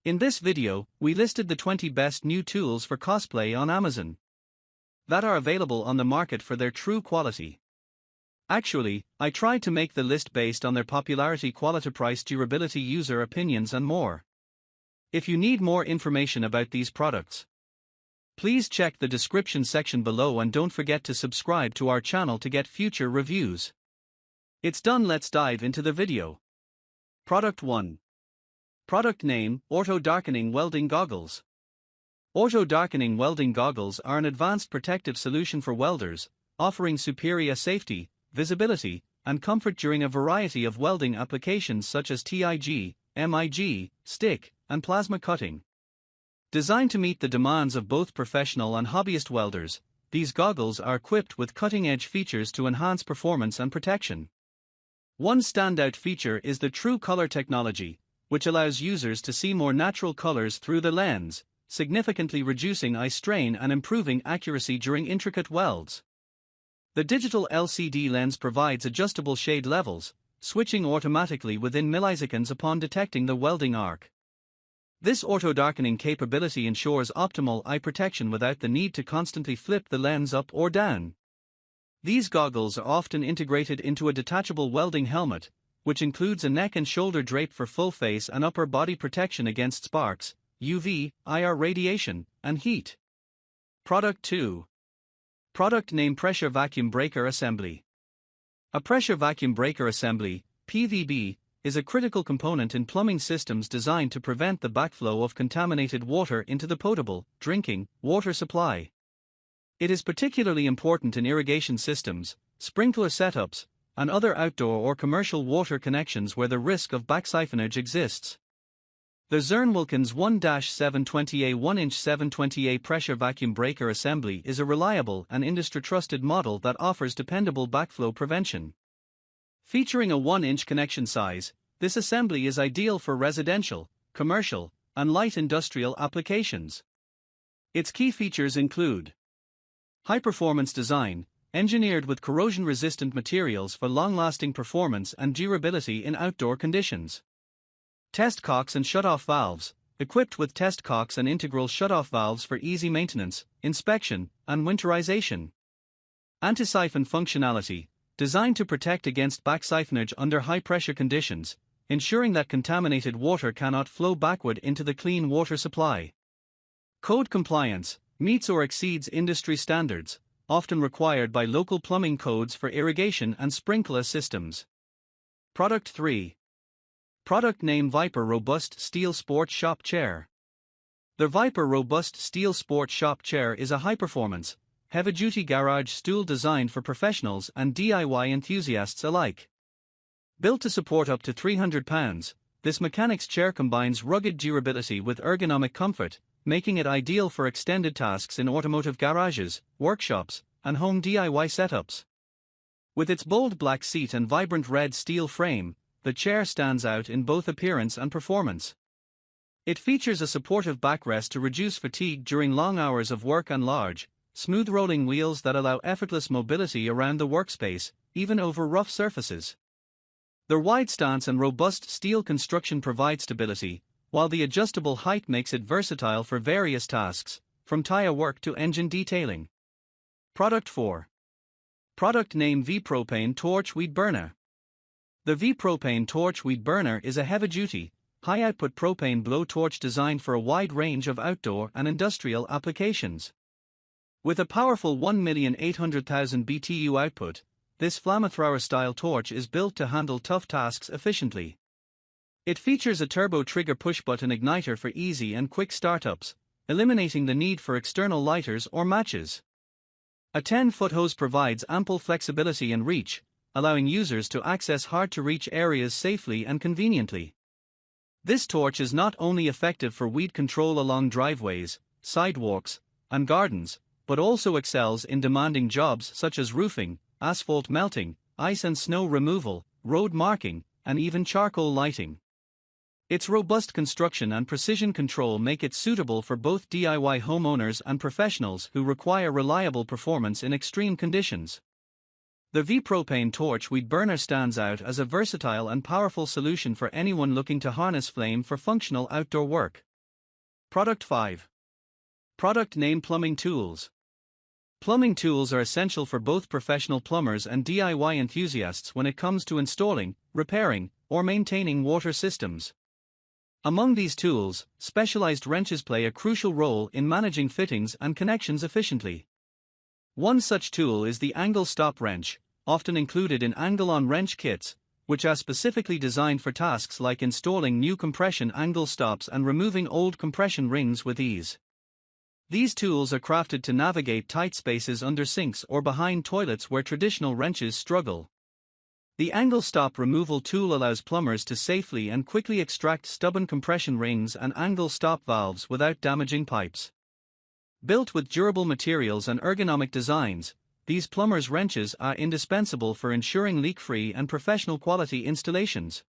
In this video, we listed the 20 best new tools for cosplay on Amazon that are available on the market for their true quality. Actually, I tried to make the list based on their popularity, quality, price, durability, user opinions and more. If you need more information about these products, please check the description section below and don't forget to subscribe to our channel to get future reviews. It's done, let's dive into the video. Product 1. Product name: Auto Darkening Welding Goggles. Auto Darkening Welding Goggles are an advanced protective solution for welders, offering superior safety, visibility, and comfort during a variety of welding applications such as TIG, MIG, stick, and plasma cutting. Designed to meet the demands of both professional and hobbyist welders, these goggles are equipped with cutting-edge features to enhance performance and protection. One standout feature is the True Color technology, which allows users to see more natural colors through the lens, significantly reducing eye strain and improving accuracy during intricate welds. The digital LCD lens provides adjustable shade levels, switching automatically within milliseconds upon detecting the welding arc. This auto-darkening capability ensures optimal eye protection without the need to constantly flip the lens up or down. These goggles are often integrated into a detachable welding helmet, which includes a neck and shoulder drape for full face and upper body protection against sparks, UV, IR radiation, and heat. Product 2. Product name: Pressure Vacuum Breaker Assembly. A pressure vacuum breaker assembly, PVB, is a critical component in plumbing systems designed to prevent the backflow of contaminated water into the potable, drinking, water supply. It is particularly important in irrigation systems, sprinkler setups, and other outdoor or commercial water connections where the risk of backsiphonage exists. The Zurn Wilkins 1-720A 1-inch 720A pressure vacuum breaker assembly is a reliable and industry-trusted model that offers dependable backflow prevention. Featuring a 1-inch connection size, this assembly is ideal for residential, commercial, and light industrial applications. Its key features include high-performance design, engineered with corrosion-resistant materials for long-lasting performance and durability in outdoor conditions. Test cocks and shutoff valves, equipped with test cocks and integral shutoff valves for easy maintenance, inspection, and winterization. Anti-siphon functionality, designed to protect against backsiphonage under high-pressure conditions, ensuring that contaminated water cannot flow backward into the clean water supply. Code compliance, meets or exceeds industry standards, often required by local plumbing codes for irrigation and sprinkler systems. Product 3. Product name: Viper Robust Steel Sport Shop Chair. The Viper Robust Steel Sport Shop Chair is a high-performance, heavy-duty garage stool designed for professionals and DIY enthusiasts alike. Built to support up to 300 pounds, this mechanic's chair combines rugged durability with ergonomic comfort, making it ideal for extended tasks in automotive garages, workshops, and home DIY setups. With its bold black seat and vibrant red steel frame, the chair stands out in both appearance and performance. It features a supportive backrest to reduce fatigue during long hours of work and large, smooth rolling wheels that allow effortless mobility around the workspace, even over rough surfaces. Their wide stance and robust steel construction provide stability, while the adjustable height makes it versatile for various tasks, from tire work to engine detailing. Product 4. Product name: V-Propane Torch Weed Burner. The V-Propane Torch Weed Burner is a heavy-duty, high-output propane blowtorch designed for a wide range of outdoor and industrial applications. With a powerful 1,800,000 BTU output, this flamethrower-style torch is built to handle tough tasks efficiently. It features a turbo trigger push-button igniter for easy and quick startups, eliminating the need for external lighters or matches. A 10-foot hose provides ample flexibility and reach, allowing users to access hard-to-reach areas safely and conveniently. This torch is not only effective for weed control along driveways, sidewalks, and gardens, but also excels in demanding jobs such as roofing, asphalt melting, ice and snow removal, road marking, and even charcoal lighting. Its robust construction and precision control make it suitable for both DIY homeowners and professionals who require reliable performance in extreme conditions. The V-Propane Torch Weed Burner stands out as a versatile and powerful solution for anyone looking to harness flame for functional outdoor work. Product 5. Product name: Plumbing Tools. Plumbing tools are essential for both professional plumbers and DIY enthusiasts when it comes to installing, repairing, or maintaining water systems. Among these tools, specialized wrenches play a crucial role in managing fittings and connections efficiently. One such tool is the angle stop wrench, often included in angle-on wrench kits, which are specifically designed for tasks like installing new compression angle stops and removing old compression rings with ease. These tools are crafted to navigate tight spaces under sinks or behind toilets where traditional wrenches struggle. The angle stop removal tool allows plumbers to safely and quickly extract stubborn compression rings and angle stop valves without damaging pipes. Built with durable materials and ergonomic designs, these plumbers' wrenches are indispensable for ensuring leak-free and professional quality installations.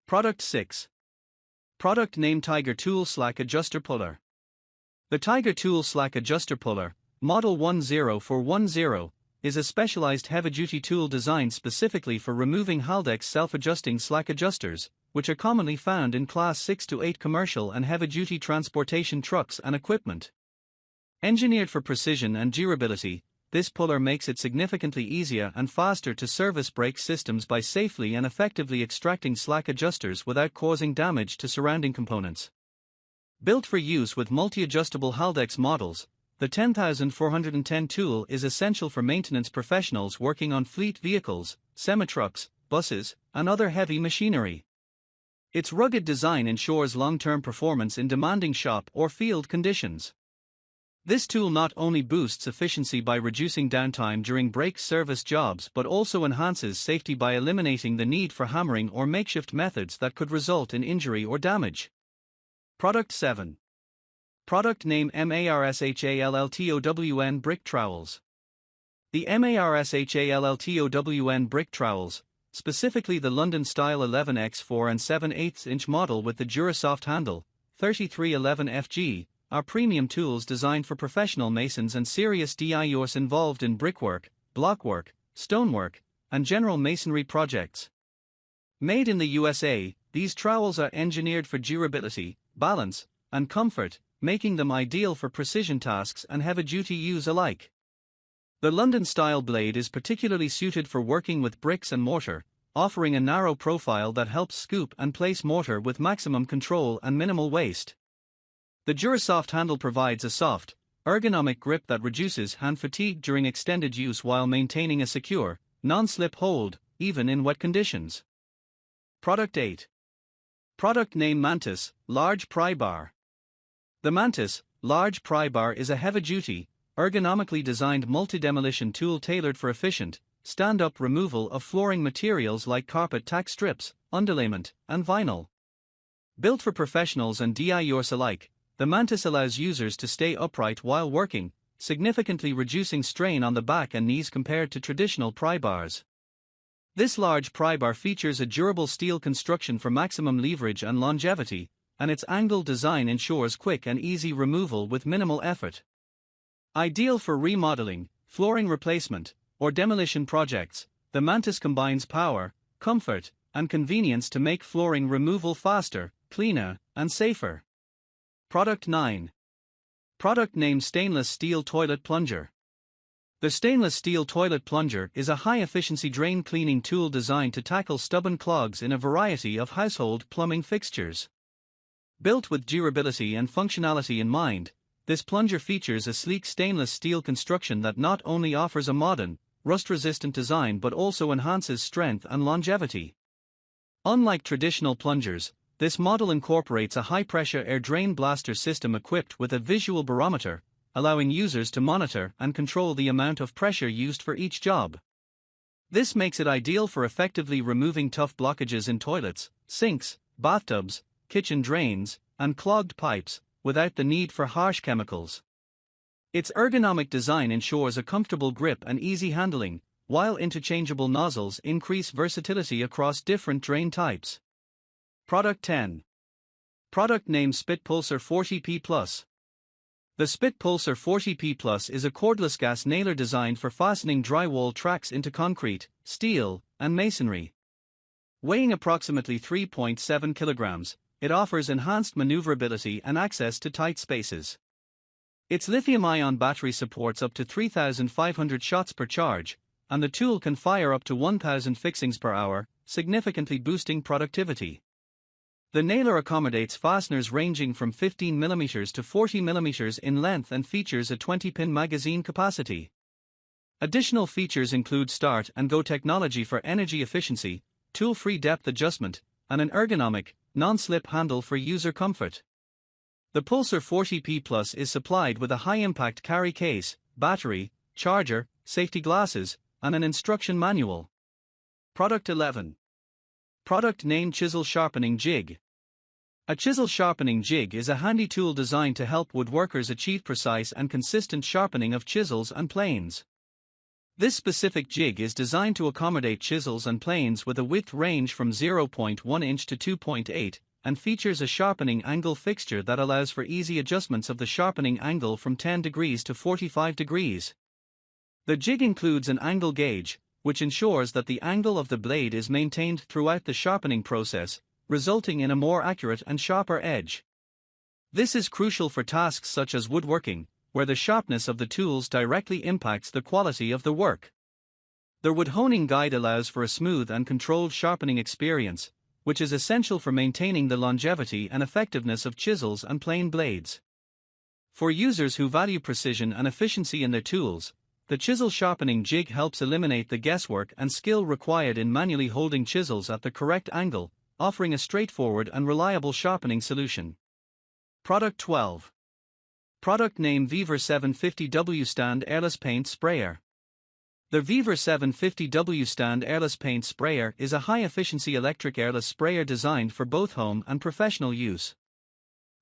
Product 6. Product name: Tiger Tool Slack Adjuster Puller. The Tiger Tool Slack Adjuster Puller, Model 10410, is a specialized heavy-duty tool designed specifically for removing Haldex self-adjusting slack adjusters, which are commonly found in Class 6 to 8 commercial and heavy-duty transportation trucks and equipment. Engineered for precision and durability, this puller makes it significantly easier and faster to service brake systems by safely and effectively extracting slack adjusters without causing damage to surrounding components. Built for use with multi-adjustable Haldex models, the 10410 tool is essential for maintenance professionals working on fleet vehicles, semi-trucks, buses, and other heavy machinery. Its rugged design ensures long-term performance in demanding shop or field conditions. This tool not only boosts efficiency by reducing downtime during brake service jobs but also enhances safety by eliminating the need for hammering or makeshift methods that could result in injury or damage. Product 7. Product name: MARSHALLTOWN Brick Trowels. The MARSHALLTOWN Brick Trowels, specifically the London Style 11x 4 and 7/8 inch model with the Durasoft handle, 3311FG, are premium tools designed for professional masons and serious DIYers involved in brickwork, blockwork, stonework, and general masonry projects. Made in the USA, these trowels are engineered for durability, balance, and comfort, making them ideal for precision tasks and heavy-duty use alike. The London-style blade is particularly suited for working with bricks and mortar, offering a narrow profile that helps scoop and place mortar with maximum control and minimal waste. The Durasoft handle provides a soft, ergonomic grip that reduces hand fatigue during extended use while maintaining a secure, non-slip hold, even in wet conditions. Product 8. Product name: Mantis Large Pry Bar. The Mantis Large Pry Bar is a heavy-duty, ergonomically designed multi-demolition tool tailored for efficient, stand-up removal of flooring materials like carpet tack strips, underlayment, and vinyl. Built for professionals and DIYers alike, the Mantis allows users to stay upright while working, significantly reducing strain on the back and knees compared to traditional pry bars. This large pry bar features a durable steel construction for maximum leverage and longevity, and its angled design ensures quick and easy removal with minimal effort. Ideal for remodeling, flooring replacement, or demolition projects, the Mantis combines power, comfort, and convenience to make flooring removal faster, cleaner, and safer. Product 9. Product name: Stainless Steel Toilet Plunger. The stainless steel toilet plunger is a high-efficiency drain cleaning tool designed to tackle stubborn clogs in a variety of household plumbing fixtures. Built with durability and functionality in mind, this plunger features a sleek stainless steel construction that not only offers a modern, rust-resistant design but also enhances strength and longevity. Unlike traditional plungers, this model incorporates a high-pressure air drain blaster system equipped with a visual barometer, allowing users to monitor and control the amount of pressure used for each job. This makes it ideal for effectively removing tough blockages in toilets, sinks, bathtubs, kitchen drains, and clogged pipes, without the need for harsh chemicals. Its ergonomic design ensures a comfortable grip and easy handling, while interchangeable nozzles increase versatility across different drain types. Product 10. Product name: Spit Pulsar 40P+. The Spit Pulsar 40P+ is a cordless gas nailer designed for fastening drywall tracks into concrete, steel, and masonry. Weighing approximately 3.7 kilograms, it offers enhanced maneuverability and access to tight spaces. Its lithium-ion battery supports up to 3,500 shots per charge, and the tool can fire up to 1,000 fixings per hour, significantly boosting productivity. The nailer accommodates fasteners ranging from 15mm to 40mm in length and features a 20-pin magazine capacity. Additional features include start and go technology for energy efficiency, tool-free depth adjustment, and an ergonomic, non-slip handle for user comfort. The Pulsar 40P Plus is supplied with a high-impact carry case, battery, charger, safety glasses, and an instruction manual. Product 11. Product name: Chisel Sharpening Jig. A chisel sharpening jig is a handy tool designed to help woodworkers achieve precise and consistent sharpening of chisels and planes. This specific jig is designed to accommodate chisels and planes with a width range from 0.1 inch to 2.8, and features a sharpening angle fixture that allows for easy adjustments of the sharpening angle from 10 degrees to 45 degrees. The jig includes an angle gauge, which ensures that the angle of the blade is maintained throughout the sharpening process, resulting in a more accurate and sharper edge. This is crucial for tasks such as woodworking, where the sharpness of the tools directly impacts the quality of the work. The wood honing guide allows for a smooth and controlled sharpening experience, which is essential for maintaining the longevity and effectiveness of chisels and plane blades. For users who value precision and efficiency in their tools, the chisel sharpening jig helps eliminate the guesswork and skill required in manually holding chisels at the correct angle, offering a straightforward and reliable sharpening solution. Product 12. Product name: Weaver 750W Stand Airless Paint Sprayer. The Weaver 750W Stand Airless Paint Sprayer is a high-efficiency electric airless sprayer designed for both home and professional use.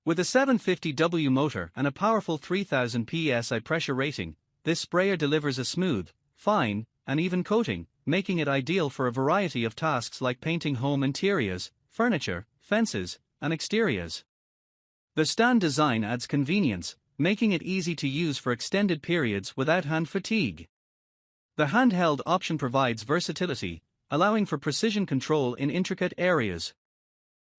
With a 750W motor and a powerful 3000 psi pressure rating, this sprayer delivers a smooth, fine, and even coating, making it ideal for a variety of tasks like painting home interiors, furniture, fences, and exteriors. The stand design adds convenience, making it easy to use for extended periods without hand fatigue. The handheld option provides versatility, allowing for precision control in intricate areas.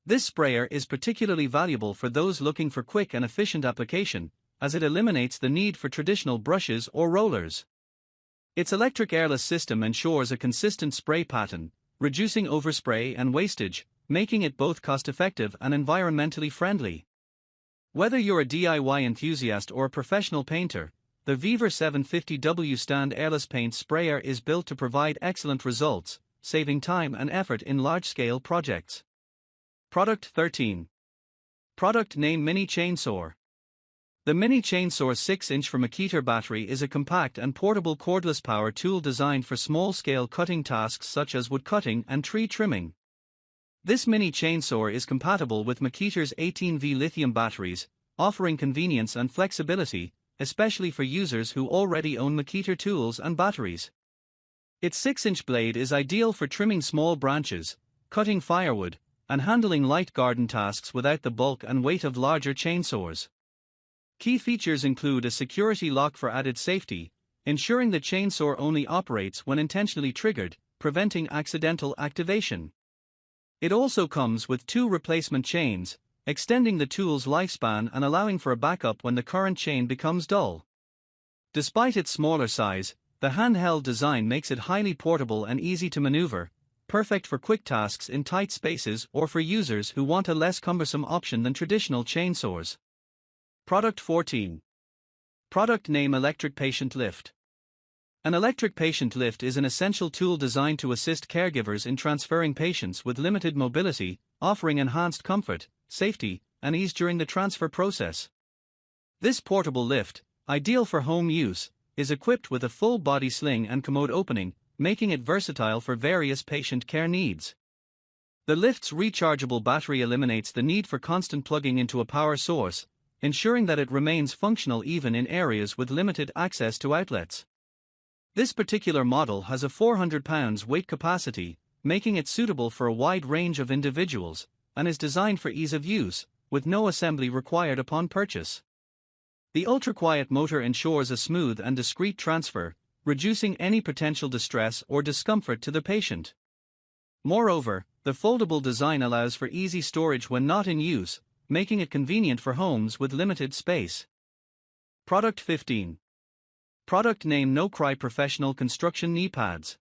This sprayer is particularly valuable for those looking for quick and efficient application, as it eliminates the need for traditional brushes or rollers. Its electric airless system ensures a consistent spray pattern, reducing overspray and wastage, making it both cost-effective and environmentally friendly. Whether you're a DIY enthusiast or a professional painter, the Weaver 750W Stand Airless Paint Sprayer is built to provide excellent results, saving time and effort in large-scale projects. Product 13. Product name: Mini Chainsaw. The Mini Chainsaw 6-inch from Makita battery is a compact and portable cordless power tool designed for small-scale cutting tasks such as wood cutting and tree trimming. This mini chainsaw is compatible with Makita's 18V lithium batteries, offering convenience and flexibility, especially for users who already own Makita tools and batteries. Its 6-inch blade is ideal for trimming small branches, cutting firewood, and handling light garden tasks without the bulk and weight of larger chainsaws. Key features include a security lock for added safety, ensuring the chainsaw only operates when intentionally triggered, preventing accidental activation. It also comes with 2 replacement chains, extending the tool's lifespan and allowing for a backup when the current chain becomes dull. Despite its smaller size, the handheld design makes it highly portable and easy to maneuver, perfect for quick tasks in tight spaces or for users who want a less cumbersome option than traditional chainsaws. Product 14. Product name: Electric Patient Lift. An electric patient lift is an essential tool designed to assist caregivers in transferring patients with limited mobility, offering enhanced comfort, safety, and ease during the transfer process. This portable lift, ideal for home use, is equipped with a full-body sling and commode opening, making it versatile for various patient care needs. The lift's rechargeable battery eliminates the need for constant plugging into a power source, ensuring that it remains functional even in areas with limited access to outlets. This particular model has a 400 pounds weight capacity, making it suitable for a wide range of individuals, and is designed for ease of use, with no assembly required upon purchase. The ultra-quiet motor ensures a smooth and discreet transfer, reducing any potential distress or discomfort to the patient. Moreover, the foldable design allows for easy storage when not in use, making it convenient for homes with limited space. Product 15. Product name: No Cry Professional Construction Knee Pads.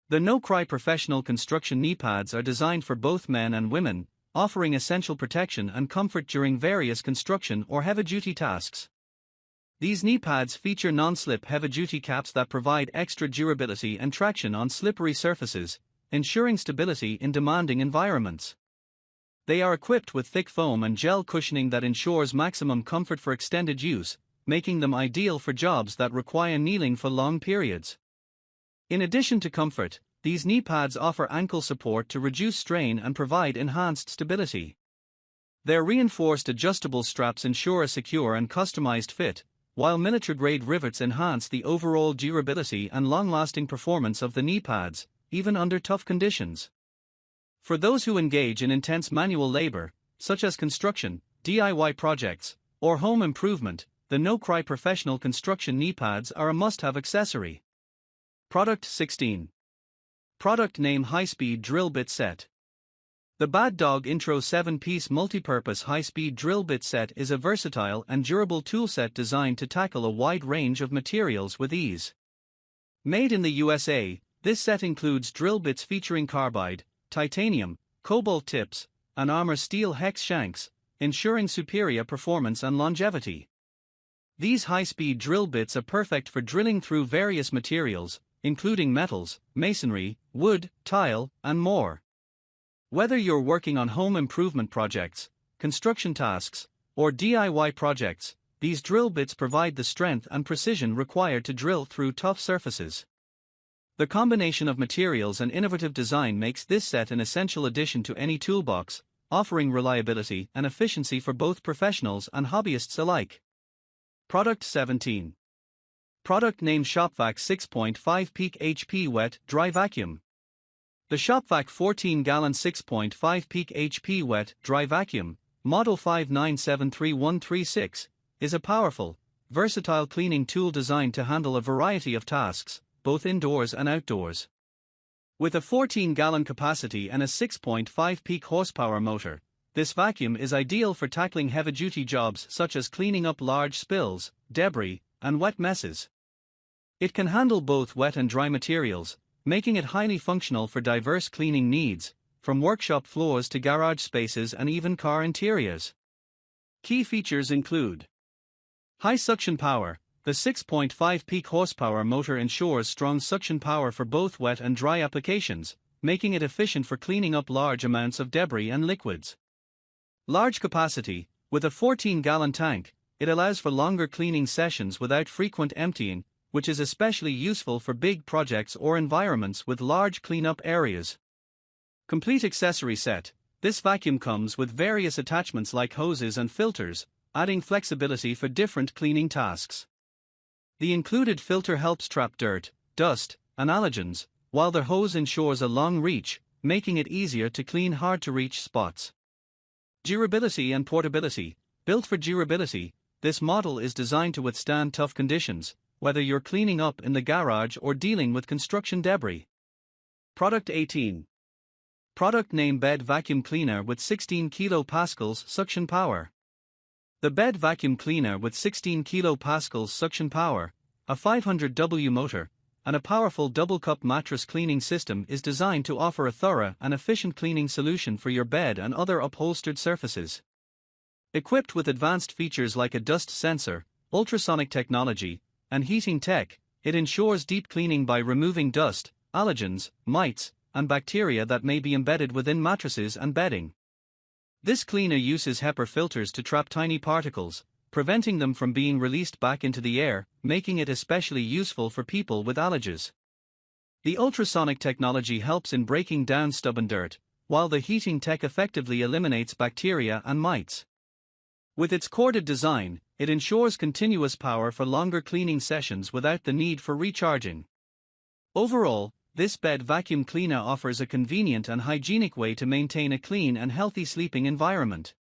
The No Cry Professional Construction Knee Pads are designed for both men and women, offering essential protection and comfort during various construction or heavy-duty tasks. These knee pads feature non-slip heavy-duty caps that provide extra durability and traction on slippery surfaces, ensuring stability in demanding environments. They are equipped with thick foam and gel cushioning that ensures maximum comfort for extended use, making them ideal for jobs that require kneeling for long periods. In addition to comfort, these knee pads offer ankle support to reduce strain and provide enhanced stability. Their reinforced adjustable straps ensure a secure and customized fit, while military-grade rivets enhance the overall durability and long-lasting performance of the knee pads, even under tough conditions. For those who engage in intense manual labor, such as construction, DIY projects, or home improvement, the No Cry Professional Construction Knee Pads are a must-have accessory. Product 16. Product name: High-Speed Drill Bit Set. The Bad Dog Intro 7-piece multi-purpose high-speed drill bit set is a versatile and durable toolset designed to tackle a wide range of materials with ease. Made in the USA, this set includes drill bits featuring carbide, titanium, cobalt tips, and armor steel hex shanks, ensuring superior performance and longevity. These high-speed drill bits are perfect for drilling through various materials, including metals, masonry, wood, tile, and more. Whether you're working on home improvement projects, construction tasks, or DIY projects, these drill bits provide the strength and precision required to drill through tough surfaces. The combination of materials and innovative design makes this set an essential addition to any toolbox, offering reliability and efficiency for both professionals and hobbyists alike. Product 17. Product name: ShopVac 6.5 Peak HP Wet Dry Vacuum. The ShopVac 14-gallon 6.5 Peak HP Wet Dry Vacuum, Model 59733136, is a powerful, versatile cleaning tool designed to handle a variety of tasks, both indoors and outdoors. With a 14-gallon capacity and a 6.5 peak horsepower motor, this vacuum is ideal for tackling heavy-duty jobs such as cleaning up large spills, debris, and wet messes. It can handle both wet and dry materials, making it highly functional for diverse cleaning needs, from workshop floors to garage spaces and even car interiors. Key features include high suction power. The 6.5 peak horsepower motor ensures strong suction power for both wet and dry applications, making it efficient for cleaning up large amounts of debris and liquids. Large capacity. With a 14-gallon tank, it allows for longer cleaning sessions without frequent emptying, which is especially useful for big projects or environments with large cleanup areas. Complete accessory set. This vacuum comes with various attachments like hoses and filters, adding flexibility for different cleaning tasks. The included filter helps trap dirt, dust, and allergens, while the hose ensures a long reach, making it easier to clean hard-to-reach spots. Durability and portability. Built for durability, this model is designed to withstand tough conditions, whether you're cleaning up in the garage or dealing with construction debris. Product 18. Product name: Bed Vacuum Cleaner with 16 kPa suction power. The Bed Vacuum Cleaner with 16 kPa suction power, a 500W motor, and a powerful double-cup mattress cleaning system is designed to offer a thorough and efficient cleaning solution for your bed and other upholstered surfaces. Equipped with advanced features like a dust sensor, ultrasonic technology, and heating tech, it ensures deep cleaning by removing dust, allergens, mites, and bacteria that may be embedded within mattresses and bedding. This cleaner uses HEPA filters to trap tiny particles, preventing them from being released back into the air, making it especially useful for people with allergies. The ultrasonic technology helps in breaking down stubborn dirt, while the heating tech effectively eliminates bacteria and mites. With its corded design, it ensures continuous power for longer cleaning sessions without the need for recharging. Overall, this bed vacuum cleaner offers a convenient and hygienic way to maintain a clean and healthy sleeping environment.